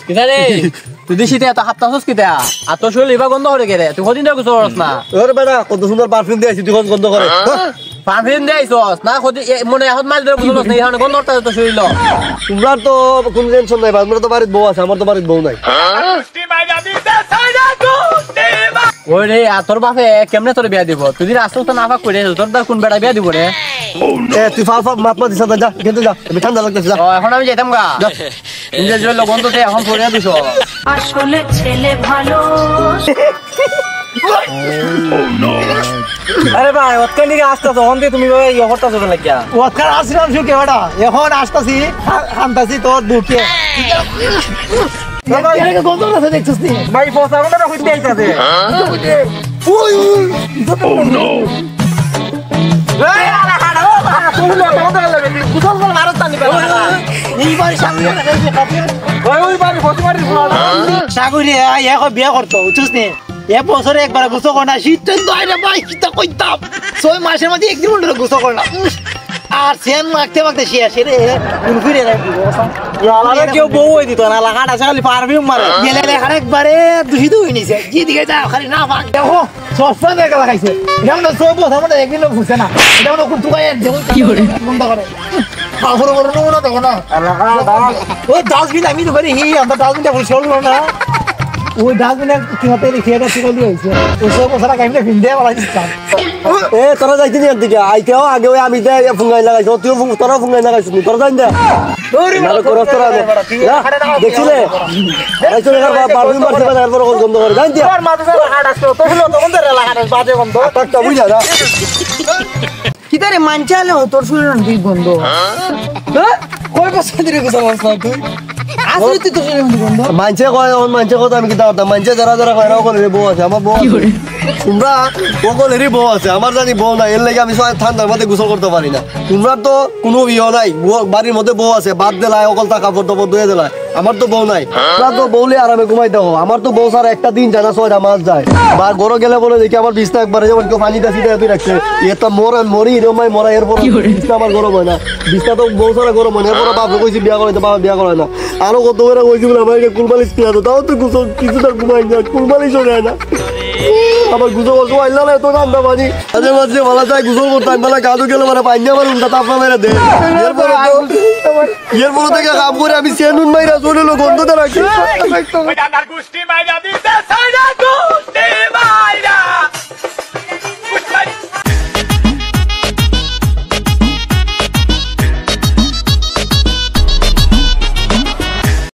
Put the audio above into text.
কিতা রে তুই দিছিতে এত হাপ্তাছস কিতা আর তোর শরীর লিবা গন্ধ করে গেরে তুই কদিন ধরে গোসল করছ না ওরে বেটা কত সুন্দর পারফিউম দিয়েছি তুই গন্ধ করে পারফিউম দেইছস না কদি মনে এখন মাল ধরে গোসল করছ না এখন গন্ধ করতে তো শরীর তোমরা তো কোন টেনশন নাই আমরা তো বাড়িতে বউ আছে আমার তো বাড়িতে বউ নাই ওরে আর তোর বাপে কেমনে তোর বিয়া দিব তুই যদি আসতো না ফাক করে তোর দার কোন বেড়া বিয়া দিব রে এ তুই ফাফা মাপমা দিছ যা কিন্তু যা আমি ঠান্ডা লাগতেছে যা এখন আমি যাইতাম গা নিজের জন্য গন্ধতে এখন পড়ে দিছ আসলে ছেলে ভালো আরে ভাই ওতকান দিকে আসতাছ তখন দিয়ে তুমি ভাই ইয়া করতাছ না কি ওখানে আসলাম শুকে বেটা এখন আসতাছি হামতাছি তোর বুকে বাবা এর গন্ধ আছে দেখছিস নি ভাই পয়সা কোনটা কইতে আইতাছে ওই ও নো এই আলা হাড়া ও বাবা তুমি না তোমাদের লাগে কুতল বল মারত তানি পারে এই বাড়ি সামনে ওই বাড়ি বসে বাড়ি সাগরে এখন বিয়ে করতো বুঝছিস নি এ বছরে একবার গোসল কর না শীত তো আইরে ভাই কিতা কইতাম 6 মাসের মধ্যে একদিন ধরে গোসল কর না আর সেন মাখতে মাখতে শেষ রে কোন ফিরে রে আলাদা কেউ বউ হই দিত না লাগাটা খালি পারফিউম মারে গেলে লেখারে একবারে দূষিত হয়ে নিছে কি দিকে যা খালি না ফাক দেখো সস্তা দেখে লাগাইছে যেমন সব বছর মধ্যে একদিনও বুঝছে না যেমন কোন তুই যেমন কি করে বন্ধ করে বাবুর বড় না দেখো না ওই ডাস্টবিন আমি তো করি হি আমরা ডাস্টবিনটা ফুল সরল না ওই ডাস্টবিনে কিভাবে রেখেটা ঠিক হয়ে গেছে ওই সব বছর আগে আমি ভিন্দে বলা দিতাম এ তোরা যাইতে নি দিকে আইতেও আগে ওই আমি দে ফুঙ্গাই লাগাইছো তুই তোরা ফুঙ্গাই লাগাইছিস তোরা জান দে ওরে মার করস তোরা দেখছিলে আইছো এর পারফিউম মারতে পারে এরপর গন্ধ করে জান দে তোর মাথা হাড় আসলো তো হলো তখন ধরে লাগাটা বাজে গন্ধ একটা বুঝা না কিতারে মানচালে তোর শুনে না তুই বন্ধ হ্যাঁ কই বছর ধরে গোসল করছ না তুই আসলে তুই তোর শুনে বন্ধ মানছে কয় মানছে কথা আমি কি দাও মানছে যারা যারা কয় না ওখানে বউ আছে আমার বউ তোমরা ওখানেরই বউ আছে আমার জানি বউ নাই এর লাগে আমি ঠান্ডার মধ্যে গোসল করতে পারি না তোমরা তো কোনো ইয়ে নাই বাড়ির মধ্যে বউ আছে বাদ দিলায় অকল তা কাপড় টাপড় ধুয়ে দিলায় আমার তো বউ নাই তোমরা তো বউলে আরামে ঘুমাইতে হো আমার তো বউ সারা একটা দিন জানা 6টা মাস যায় বা ঘরে গেলে বলে দেখি আমার বিছনা একবারে যেমন কেউ পানি দাসি দিয়ে রাখছে এ তো মরি এরমাই মরা এরপর বিছনা আমার গরম হয় না বিছনা তো বউ সারা গরম হয় না এরপর বাপরে কইছি বিয়া করে বাবা বিয়া করে না আরো কত করে কইছি বলে আমাকে কুলমালিশ কিনা তো তাও তো গোসল কিছুটা ঘুমাই না কুলমালিশও নেয় না আমার গুজো বসবো আইলা না তো ঠান্ডা পানি মাঝে মাঝে ভালো যায় গুজো করতাম বেলা গাদু গেলে মানে পানি আমার উল্টা তাপা মেরে দে এরপরে থেকে কাম করে আমি সেনুন মাইরা চলে গন্ধতে রাখি